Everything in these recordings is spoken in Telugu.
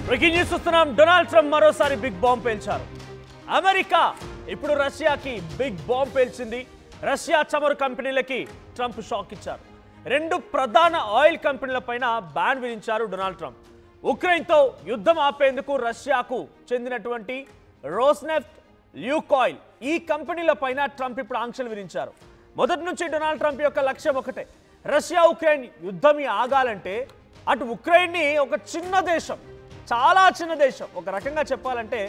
బ్రేకింగ్ న్యూస్ చూస్తున్నాం. డొనాల్డ్ ట్రంప్ మరోసారి బిగ్ బాంబ్ పేల్చారు. అమెరికా ఇప్పుడు రష్యాకి బిగ్ బాంబ్ పేల్చింది. రష్యా చమురు కంపెనీలకి ట్రంప్ షాక్ ఇచ్చారు. రెండు ప్రధాన ఆయిల్ కంపెనీలపైన బ్యాన్ విధించారు డొనాల్డ్ ట్రంప్. ఉక్రెయిన్తో యుద్ధం ఆపేందుకు రష్యాకు చెందినటువంటి రోస్నెఫ్ట్, ల్యూకాయిల్ ఈ కంపెనీలపైన ట్రంప్ ఇప్పుడు ఆంక్షలు విధించారు. మొదటి నుంచి డొనాల్డ్ ట్రంప్ యొక్క లక్ష్యం ఒకటే, రష్యా ఉక్రెయిన్ యుద్ధం ఆగాలంటే అటు ఉక్రెయిన్ని ఒక చిన్న దేశం, చాలా చిన్న దేశం, ఒక రకంగా చెప్పాలంటే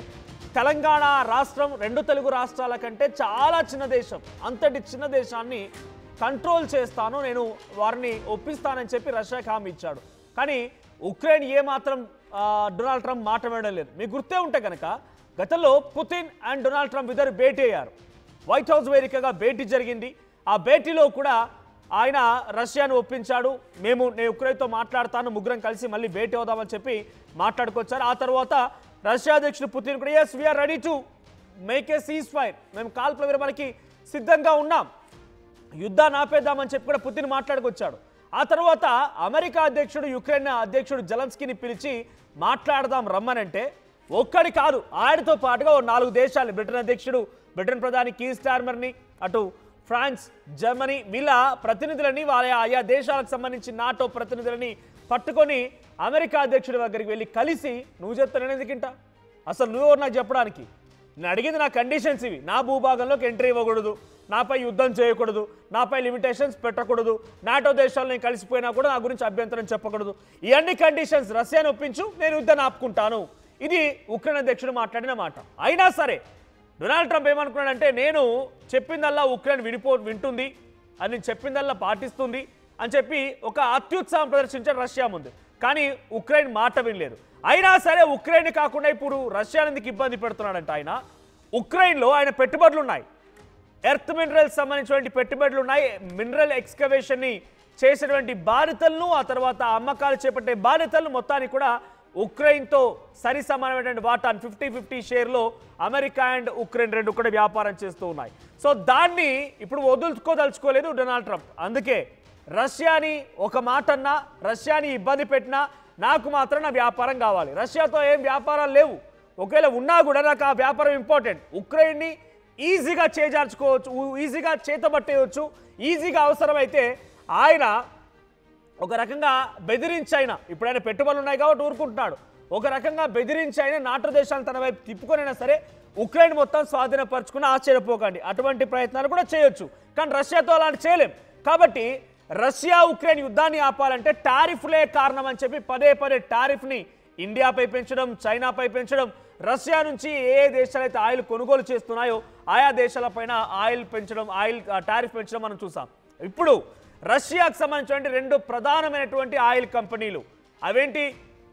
తెలంగాణ రాష్ట్రం రెండు తెలుగు రాష్ట్రాల కంటే చాలా చిన్న దేశం, అంతటి చిన్న దేశాన్ని కంట్రోల్ చేస్తాను, నేను వారిని ఒప్పిస్తానని చెప్పి రష్యాకి హామీ ఇచ్చాడు. కానీ ఉక్రెయిన్ ఏమాత్రం డొనాల్డ్ ట్రంప్ మాట వేయడం లేదు. మీకు గుర్తే ఉంటే కనుక గతంలో పుతిన్ అండ్ డొనాల్డ్ ట్రంప్ ఇద్దరు భేటీ అయ్యారు. వైట్ హౌస్ వేదికగా భేటీ జరిగింది. ఆ భేటీలో కూడా ఆయన రష్యాను ఒప్పించాడు. నేను ఉక్రెయిన్తో మాట్లాడతాను, ముగ్గురం కలిసి మళ్ళీ భేటీ అవుదామని చెప్పి మాట్లాడుకొచ్చారు. ఆ తర్వాత రష్యా అధ్యక్షుడు పుతిన్ కూడా yes we are ready to make a cease fire, మేము కాల్పుల విరమణకి సిద్ధంగా ఉన్నాం, యుద్ధాన్ని ఆపేద్దామని చెప్పి కూడా పుతిన్ మాట్లాడుకొచ్చాడు. ఆ తర్వాత అమెరికా అధ్యక్షుడు యుక్రెయిన్ అధ్యక్షుడు జెలెన్స్కీని పిలిచి మాట్లాడదాం రమ్మనంటే ఒక్కడి కాదు, ఆయనతో పాటుగా 4 దేశాలు, బ్రిటన్ ప్రధాని కీర్ స్టార్మర్ని, అటు ఫ్రాన్స్, జర్మనీ వీళ్ళ ప్రతినిధులని, వాళ్ళ ఆయా దేశాలకు సంబంధించి నాటో ప్రతినిధులని పట్టుకొని అమెరికా అధ్యక్షుడి దగ్గరికి వెళ్ళి కలిసి, నువ్వు చెప్తా నేను ఎందుకింట, అసలు నువ్వు నాకు చెప్పడానికి, నేను అడిగింది నా కండిషన్స్ ఇవి, నా భూభాగంలోకి ఎంట్రీ ఇవ్వకూడదు, నాపై యుద్ధం చేయకూడదు, నాపై లిమిటేషన్స్ పెట్టకూడదు, నాటో దేశాల్లో నేను కలిసిపోయినా కూడా నా గురించి అభ్యంతరం చెప్పకూడదు, ఈ అన్ని కండిషన్స్ రష్యాను ఒప్పించు, నేను యుద్ధాన్ని ఆపుకుంటాను. ఇది ఉక్రెయిన్ అధ్యక్షుడు మాట్లాడిన మాట. అయినా సరే డొనాల్డ్ ట్రంప్ ఏమనుకున్నాడంటే, నేను చెప్పిందల్లా ఉక్రెయిన్ వింటుంది అని, చెప్పిందల్లా పాటిస్తుంది అని చెప్పి ఒక అత్యుత్సాహం ప్రదర్శించారు రష్యా ముందు. కానీ ఉక్రెయిన్ మాట వినలేదు. అయినా సరే ఉక్రెయిన్ కాకుండా ఇప్పుడు రష్యా ఎందుకు ఇబ్బంది పెడుతున్నాడంటే, ఉక్రెయిన్లో ఆయన పెట్టుబడులు ఉన్నాయి, ఎర్త్ మినరల్స్ సంబంధించినటువంటి పెట్టుబడులు ఉన్నాయి, మినరల్ ఎక్స్కవేషన్ని చేసేటువంటి బాధ్యతలను, ఆ తర్వాత అమ్మకాలు చేపట్టే బాధ్యతలను మొత్తానికి కూడా ఉక్రెయిన్తో సరి సమానమైనటువంటి వాటాను 50-50 షేర్లో అమెరికా అండ్ ఉక్రెయిన్ రెండు కూడా వ్యాపారం చేస్తూ ఉన్నాయి. సో దాన్ని ఇప్పుడు వదులుకోదలుచుకోలేదు డొనాల్డ్ ట్రంప్. అందుకే రష్యాని ఒక మాట అన్నా, రష్యాని ఇబ్బంది పెట్టినా నాకు మాత్రం నా వ్యాపారం కావాలి, రష్యాతో ఏం వ్యాపారాలు లేవు, ఒకవేళ ఉన్నా కూడా నాకు ఆ వ్యాపారం ఇంపార్టెంట్, ఉక్రెయిన్ని ఈజీగా చేజార్చుకోవచ్చు, ఈజీగా చేతబట్టేయచ్చు, ఈజీగా అవసరమైతే ఆయన ఒక రకంగా బెదిరించైనా, ఇప్పుడు ఆయన పెట్టుబడులు ఉన్నాయి కాబట్టి ఊరుకుంటున్నాడు, ఒక రకంగా బెదిరించైనా నాటో దేశాలను తన వైపు తిప్పుకొనైనా సరే ఉక్రెయిన్ మొత్తం స్వాధీనపరచుకుని ఆశ్చర్యపోకండి, అటువంటి ప్రయత్నాలు కూడా చేయొచ్చు. కానీ రష్యాతో అలాంటి చేయలేం. కాబట్టి రష్యా ఉక్రెయిన్ యుద్ధాన్ని ఆపాలంటే టారిఫ్లే కారణం అని చెప్పి పదే టారిఫ్ని ఇండియాపై పెంచడం, చైనాపై పెంచడం, రష్యా నుంచి ఏ దేశాలైతే ఆయిల్ కొనుగోలు చేస్తున్నాయో ఆయా దేశాలపైన ఆయిల్ టారిఫ్ పెంచడం మనం చూసాం. ఇప్పుడు రష్యాకు సంబంధించినటువంటి రెండు ప్రధానమైనటువంటి ఆయిల్ కంపెనీలు అవేంటి,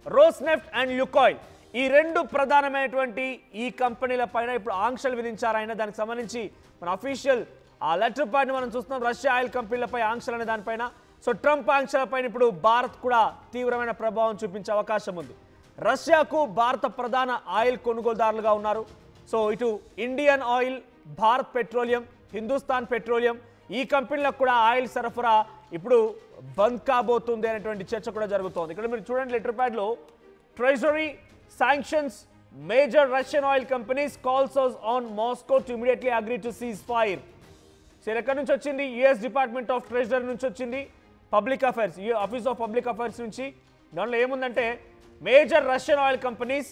రోస్నెఫ్ట్ అండ్ ల్యూకాయిల్, ఈ రెండు ప్రధానమైనటువంటి ఈ కంపెనీల పైన ఇప్పుడు ఆంక్షలు విధించారు ఆయన. దానికి సంబంధించి మన అఫీషియల్ ఆ లెటర్ పైన మనం చూస్తున్నాం, రష్యా ఆయిల్ కంపెనీలపై ఆంక్షలు అనే దానిపైన. సో ట్రంప్ ఆంక్షలపైన ఇప్పుడు భారత్ కూడా తీవ్రమైన ప్రభావం చూపించే అవకాశం ఉంది. రష్యాకు భారత ప్రధాన ఆయిల్ కొనుగోలుదారులుగా ఉన్నారు. సో ఇటు Indian oil, Bharat petroleum, Hindustan petroleum ఈ కంపెనీలకు కూడా ఆయిల్ సరఫరా ఇప్పుడు బంద్ కాబోతుంది అనేటువంటి చర్చ కూడా జరుగుతోంది. ఇక్కడ మీరు చూడండి లెటర్ ప్యాడ్లో, treasury sanctions major Russian oil companies calls on Moscow to immediately agree to ceasefire. So ఎక్కడి నుంచి వచ్చింది, యుఎస్ డిపార్ట్మెంట్ ఆఫ్ ట్రెజరీ నుంచి వచ్చింది, public affairs, office of public affairs నుంచి. దానిలో ఏముందంటే, major Russian oil companies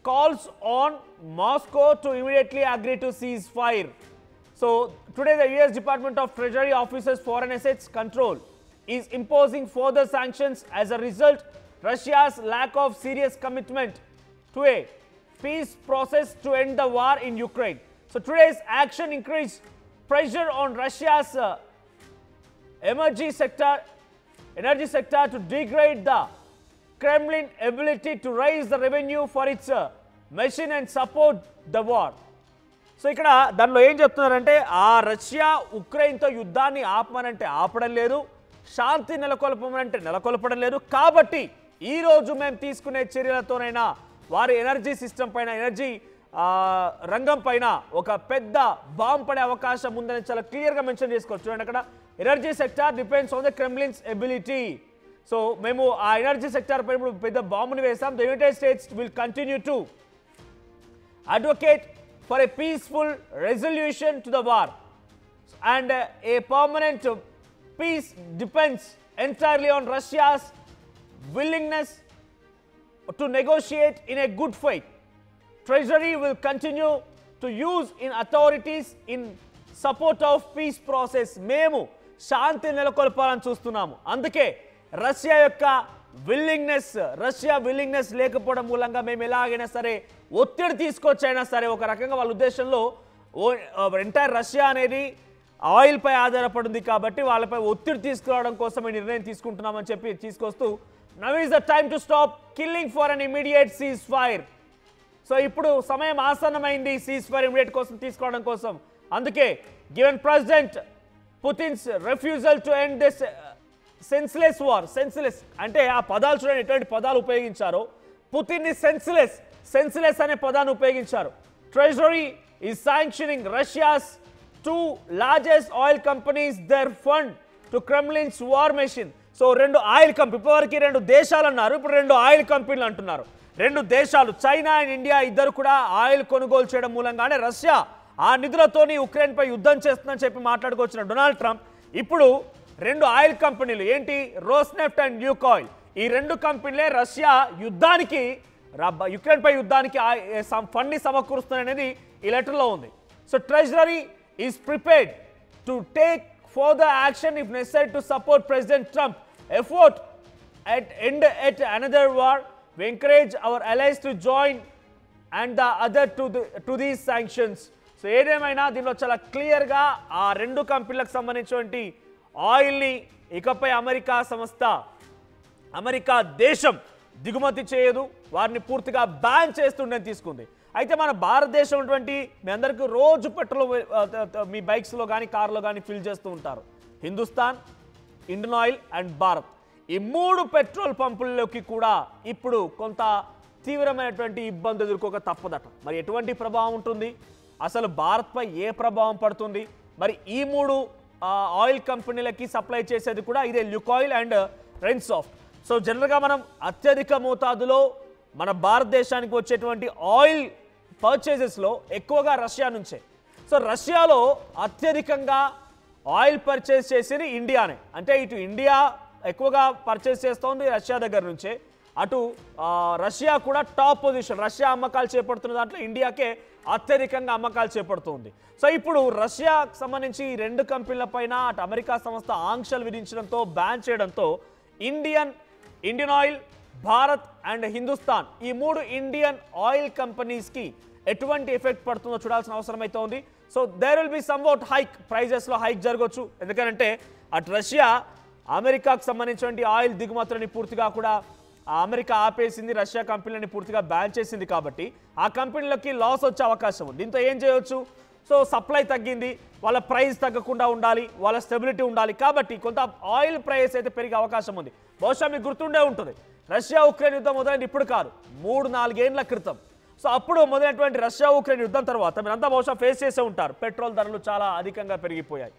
calls on Moscow to immediately agree to cease fire. So today the US Department of Treasury Office's Foreign Assets Control is imposing further sanctions as a result Russia's lack of serious commitment to a peace process to end the war in Ukraine. So today's action increased pressure on Russia's energy sector to degrade the Kremlin ability to raise the revenue for its machine and support the war. So ఇక్కడ దానిలో ఏం చెప్తున్నారంటే, ఆ రష్యా ఉక్రెయిన్తో యుద్ధాన్ని ఆపమనంటే ఆపడం లేదు, శాంతి నెలకొల్పమనంటే నెలకొల్పడం లేదు. కాబట్టి ఈరోజు మేము తీసుకునే చర్యలతోనైనా వారి ఎనర్జీ సిస్టమ్ పైన, ఎనర్జీ రంగం పైన ఒక పెద్ద బాంబ్ పడే అవకాశం ఉందని చాలా క్లియర్గా మెన్షన్ చేసుకోవచ్చు. చూడండి అక్కడ, energy sector depends on the Kremlin's ability. So మేము ఆ ఎనర్జీ సెక్టార్ పై ఇప్పుడు పెద్ద బాంబుని వేసాం. The United States will continue to advocate for a peaceful resolution to the war, and a permanent peace depends entirely on Russia's willingness to negotiate in a good faith. Treasury will continue to use in authorities in support of peace process. మేము శాంతి నెలకొల్పాలని చూస్తున్నాము. అందుకే రష్యా విల్లింగ్నెస్ లేకపోవడం మూలంగా మేము ఎలాగైనా సరే ఒత్తిడి తీసుకొచ్చైనా సరే ఒక రకంగా వాళ్ళ ఉద్దేశంలో ఎంటైర్ రష్యా అనేది ఆయిల్ పై ఆధారపడింది కాబట్టి వాళ్ళపై ఒత్తిడి తీసుకురావడం కోసం ఈ నిర్ణయం తీసుకుంటున్నామని చెప్పి తీసుకొస్తూ now is the time to stop killing for an immediate cease fire. So ఇప్పుడు సమయం ఆసన్నమైంది సీజ్ ఫైర్ ఇమీడియట్ కోసం తీసుకోవడం కోసం. అందుకే given president Putin's refusal to end this senseless war. Senseless అంటే ఆ పదాలు చూడండి ఎటువంటి పదాలు ఉపయోగించారో. పుతిన్ని సెన్స్లెస్ అనే పదాన్ని ఉపయోగించారు. Treasury is sanctioning Russia's 2 largest oil companies their fund to Kremlin's war machine. So 2 oil company ఇప్పటివరకు 2 దేశాలు అన్నారు, ఇప్పుడు 2 ఆయిల్ కంపెనీలు అంటున్నారు. 2 దేశాలు చైనా అండ్ ఇండియా ఇద్దరు కూడా ఆయిల్ కొనుగోలు చేయడం మూలంగానే రష్యా ఆ నిధులతోని ఉక్రెయిన్ పై యుద్ధం చేస్తుందని చెప్పి మాట్లాడుకొచ్చిన డొనాల్డ్ ట్రంప్ ఇప్పుడు 2 ఆయిల్ కంపెనీలు ఏంటి రోస్నెఫ్ట్ అండ్ ల్యూకాయిల్ ఈ 2 కంపెనీలే రష్యా యుద్ధానికి యుక్రెయిన్ పై యుద్ధానికి ఫండ్ ని సమకూరుస్తారనేది ఈ లెటర్లో ఉంది. So treasury is prepared to take further action if necessary to support President Trump's effort at end at another war. We encourage our allies to join and the other to these sanctions. So ఏదేమైనా దీనిలో చాలా క్లియర్గా ఆ 2 కంపెనీలకు సంబంధించినటువంటి ఆయిల్ని ఇకపై అమెరికా దేశం దిగుమతి చేయదు, వారిని పూర్తిగా బ్యాన్ చేస్తుండని తీసుకుంది. అయితే మన భారతదేశం ఉన్నటువంటి మీ అందరికీ రోజు పెట్రోల్ మీ బైక్స్లో కానీ కార్లో కానీ ఫిల్ చేస్తూ ఉంటారు. Hindustan, Indian oil and Bharat ఈ 3 పెట్రోల్ పంపుల్లోకి కూడా ఇప్పుడు కొంత తీవ్రమైనటువంటి ఇబ్బంది ఎదుర్కోక తప్పదట. మరి ఎటువంటి ప్రభావం ఉంటుంది, అసలు భారత్పై ఏ ప్రభావం పడుతుంది, మరి ఈ 3 ఆయిల్ కంపెనీలకి సప్లై చేసేది కూడా ఇదే ల్యూకాయిల్ అండ్ రెన్సాఫ్ట్. సో జనరల్గా మనం అత్యధిక మోతాదులో మన భారతదేశానికి వచ్చేటువంటి ఆయిల్ పర్చేజెస్లో ఎక్కువగా రష్యా నుంచే. సో రష్యాలో అత్యధికంగా ఆయిల్ పర్చేజ్ చేసేది ఇండియానే. అంటే ఇటు ఇండియా ఎక్కువగా పర్చేజ్ చేస్తోంది రష్యా దగ్గర నుంచే, అటు రష్యా కూడా టాప్ పొజిషన్. రష్యా అమ్మకాలు చేపడుతున్న దాంట్లో ఇండియాకే అత్యధికంగా అమ్మకాలు చేపడుతుంది. సో ఇప్పుడు రష్యాకు సంబంధించి ఈ 2 కంపెనీల పైన అటు అమెరికా సంస్థ ఆంక్షలు విధించడంతో బ్యాన్ చేయడంతో Indian oil, Bharat and Hindustan ఈ 3 ఇండియన్ ఆయిల్ కంపెనీస్కి ఎటువంటి ఎఫెక్ట్ పడుతుందో చూడాల్సిన అవసరం అయితే ఉంది. So there will be somewhat hike, ప్రైజెస్లో హైక్ జరగవచ్చు. ఎందుకంటే అటు రష్యా అమెరికాకు సంబంధించినటువంటి ఆయిల్ దిగుమతులని పూర్తిగా కూడా అమెరికా ఆపేసింది, రష్యా కంపెనీలని పూర్తిగా బ్యాన్ చేసింది కాబట్టి ఆ కంపెనీలకి లాస్ వచ్చే అవకాశం ఉంది. దీంతో ఏం చేయవచ్చు, సో సప్లై తగ్గింది, వాళ్ళ ప్రైస్ తగ్గకుండా ఉండాలి, వాళ్ళ స్టెబిలిటీ ఉండాలి కాబట్టి కొంత ఆయిల్ ప్రైస్ అయితే పెరిగే అవకాశం ఉంది. బహుశా మీకు గుర్తుండే ఉంటుంది, రష్యా ఉక్రెయిన్ యుద్ధం మొదలైంది ఇప్పుడు కాదు, 3-4 ఏళ్ల క్రితం. సో అప్పుడు మొదలైనటువంటి రష్యా ఉక్రెయిన్ యుద్ధం తర్వాత మీరంతా బహుశా ఫేస్ చేసే ఉంటారు. పెట్రోల్ ధరలు చాలా అధికంగా పెరిగిపోయాయి,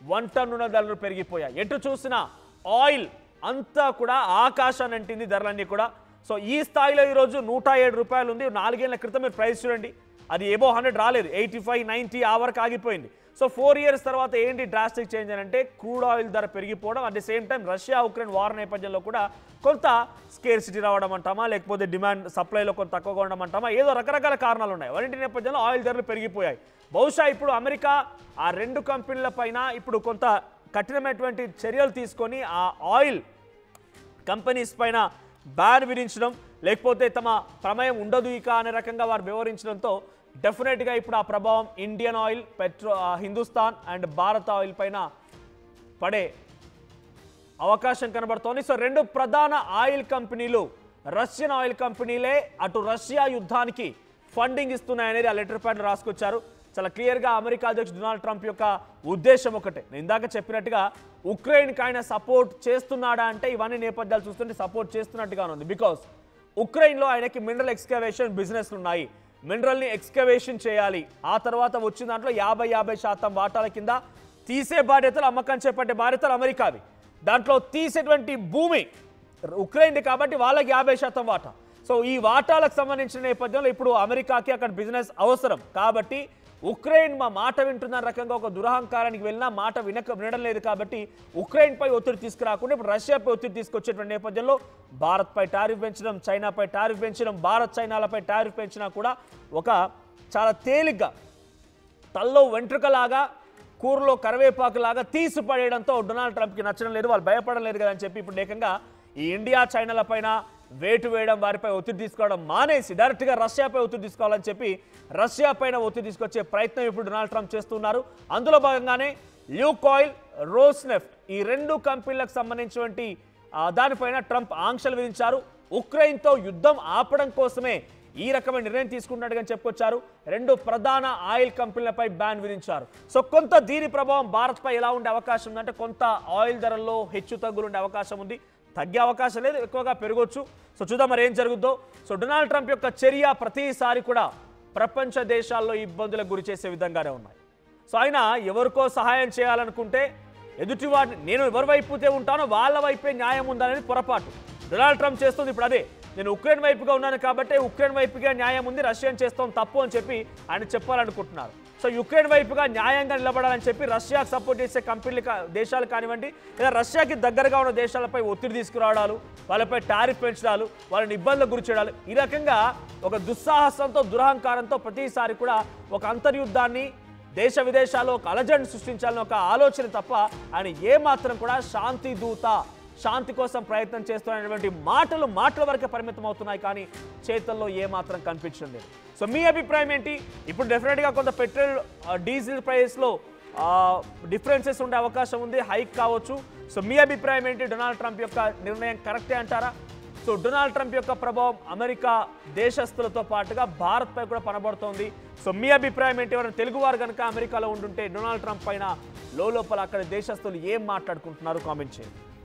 1 టన్ నూనె ధరలు పెరిగిపోయాయి, ఎటు చూసినా ఆయిల్ అంతా కూడా ఆకాశాన్ని అంటింది ధరలన్నీ కూడా. సో ఈ స్థాయిలో ఈరోజు 107 రూపాయలు ఉంది. 4 ఏళ్ల క్రితం మీరు ప్రైస్ చూడండి, అది ఏబో 100 రాలేదు, 85, 90 ఆ వరకు ఆగిపోయింది. సో 4 ఇయర్స్ తర్వాత ఏంటి డ్రాస్టిక్ చేంజ్ అని అంటే క్రూడ్ ఆయిల్ ధర పెరిగిపోవడం, at the same time Russia Ukraine war నేపథ్యంలో కూడా కొంత స్కేర్సిటీ రావడం అంటామా, లేకపోతే డిమాండ్ సప్లైలో కొంత తక్కువగా ఉండడం అంటామా, ఏదో రకరకాల కారణాలు ఉన్నాయి. వాటి నేపథ్యంలో ఆయిల్ ధరలు పెరిగిపోయాయి. బహుశా ఇప్పుడు అమెరికా ఆ 2 కంపెనీల పైన ఇప్పుడు కొంత కఠినమైనటువంటి చర్యలు తీసుకొని ఆ ఆయిల్ కంపెనీస్ పైన బ్యాన్ విధించడం, లేకపోతే తమ ప్రమేయం ఉండదు ఇక అనే రకంగా వారు వివరించడంతో డెఫినెట్గా ఇప్పుడు ఆ ప్రభావం Indian oil, Hindustan and Bharat oil పైన పడే అవకాశం కనబడుతోంది. సో 2 ప్రధాన ఆయిల్ కంపెనీలు రష్యన్ ఆయిల్ కంపెనీలే అటు రష్యా యుద్ధానికి ఫండింగ్ ఇస్తున్నాయనేది ఆ లెటర్ ప్యాడ్లో రాసుకొచ్చారు. చాలా క్లియర్గా అమెరికా అధ్యక్షుడు డొనాల్డ్ ట్రంప్ యొక్క ఉద్దేశం ఒకటే. నేను ఇందాక చెప్పినట్టుగా ఉక్రెయిన్కి ఆయన సపోర్ట్ చేస్తున్నాడా అంటే ఇవన్నీ నేపథ్యాలు చూస్తుంటే సపోర్ట్ చేస్తున్నట్టుగానే ఉంది. బికాస్ ఉక్రెయిన్లో ఆయనకి మినరల్ ఎక్స్కవేషన్ బిజినెస్లు ఉన్నాయి, మినరల్ని ఎక్స్కవేషన్ చేయాలి, ఆ తర్వాత వచ్చిన దాంట్లో 50% వాటాల కింద తీసే బాధ్యతలు, అమ్మకం చేపట్టే బాధ్యతలు అమెరికావి. దాంట్లో తీసేటువంటి భూమి ఉక్రెయిన్ది కాబట్టి వాళ్ళకి 50% వాటా. సో ఈ వాటాలకు సంబంధించిన నేపథ్యంలో ఇప్పుడు అమెరికాకి అక్కడ బిజినెస్ అవసరం కాబట్టి ఉక్రెయిన్ మా మాట వింటున్న రకంగా ఒక దురహంకారానికి వెళ్ళినా మాట వినడం లేదు కాబట్టి ఉక్రెయిన్పై ఒత్తిడి తీసుకురాకుండా ఇప్పుడు రష్యాపై ఒత్తిడి తీసుకొచ్చేటువంటి నేపథ్యంలో భారత్పై టారిఫ్ పెంచడం, చైనాపై టారిఫ్ పెంచడం, భారత్ చైనాలపై టారిఫ్ పెంచినా కూడా ఒక చాలా తేలిగ్గా తల్లో వెంట్రుకలాగా కూరలో కరివేపాకులాగా తీసి పడేయడంతో డొనాల్డ్ ట్రంప్కి నచ్చడం లేదు, వాళ్ళు భయపడడం లేదు కదా అని చెప్పి ఇప్పుడు ఏకంగా ఈ ఇండియా చైనాల పైన వేటు వేయడం, వారిపై ఒత్తిడి తీసుకోవడం మానేసి డైరెక్ట్గా రష్యాపై ఒత్తిడి తీసుకోవాలని చెప్పి రష్యా పైన ఒత్తిడి తీసుకొచ్చే ప్రయత్నం ఇప్పుడు డొనాల్డ్ ట్రంప్ చేస్తున్నారు. అందులో భాగంగానే ల్యూకాయిల్, రోస్నెఫ్ట్ ఈ 2 కంపెనీలకు సంబంధించినటువంటి దానిపైన ట్రంప్ ఆంక్షలు విధించారు. ఉక్రెయిన్తో యుద్ధం ఆపడం కోసమే ఈ రకమైన నిర్ణయం తీసుకున్నట్టుగా చెప్పుకొచ్చారు. 2 ప్రధాన ఆయిల్ కంపెనీలపై బ్యాన్ విధించారు. సో కొంత దీని ప్రభావం భారత్పై ఎలా ఉండే అవకాశం ఉందంటే కొంత ఆయిల్ ధరల్లో హెచ్చు తగ్గులు ఉండే అవకాశం ఉంది, తగ్గే అవకాశం లేదు, ఎక్కువగా పెరగొచ్చు. సో చూద్దాం మరి ఏం జరుగుద్దో. సో డొనాల్డ్ ట్రంప్ యొక్క చర్య ప్రతిసారి కూడా ప్రపంచ దేశాల్లో ఇబ్బందులకు గురి చేసే విధంగానే ఉన్నాయి. సో ఆయన ఎవరికో సహాయం చేయాలనుకుంటే ఎదుటివాడిని నేను ఎవరి వైపుతే ఉంటానో వాళ్ళ వైపే న్యాయం ఉందనేది పొరపాటు. డొనాల్డ్ ట్రంప్ చేస్తుంది ఇప్పుడు అదే. నేను ఉక్రెయిన్ వైపుగా ఉన్నాను కాబట్టి ఉక్రెయిన్ వైపుగా న్యాయం ఉంది, రష్యాని చేస్తాం తప్పు అని చెప్పి ఆయన చెప్పాలనుకుంటున్నారు. సో యుక్రెయిన్ వైపుగా న్యాయంగా నిలబడాలని చెప్పి రష్యాకు సపోర్ట్ చేసే కంపెనీలు దేశాలు కానివ్వండి, లేదా రష్యాకి దగ్గరగా ఉన్న దేశాలపై ఒత్తిడి తీసుకురావడాలు, వాళ్ళపై టారిఫ్ పెంచడాలు, వాళ్ళని ఇబ్బందులకు గురి చేయడాలు, ఈ రకంగా ఒక దుస్సాహసంతో దురహంకారంతో ప్రతిసారి కూడా ఒక అంతర్యుద్ధాన్ని దేశ విదేశాల్లో ఒక అలజడిని సృష్టించాలని ఒక ఆలోచన తప్ప ఆయన ఏమాత్రం కూడా శాంతి దూత, శాంతి కోసం ప్రయత్నం చేస్తున్నటువంటి మాటల వరకే పరిమితం అవుతున్నాయి కానీ చేతల్లో ఏమాత్రం కనిపించడం లేదు. సో మీ అభిప్రాయం ఏంటి? ఇప్పుడు డెఫినెట్గా కొంత పెట్రోల్ డీజిల్ ప్రైస్లో డిఫరెన్సెస్ ఉండే అవకాశం ఉంది, హైక్ కావచ్చు. సో మీ అభిప్రాయం ఏంటి? డొనాల్డ్ ట్రంప్ యొక్క నిర్ణయం కరెక్టే అంటారా? సో డొనాల్డ్ ట్రంప్ యొక్క ప్రభావం అమెరికా దేశస్తులతో పాటుగా భారత్పై కూడా పనబడుతోంది. సో మీ అభిప్రాయం ఏంటి? ఎవరైనా తెలుగువారు కనుక అమెరికాలో ఉండుంటే డొనాల్డ్ ట్రంప్ పైన లోపల అక్కడ దేశస్తులు ఏం మాట్లాడుకుంటున్నారు కామెంట్ చేయండి.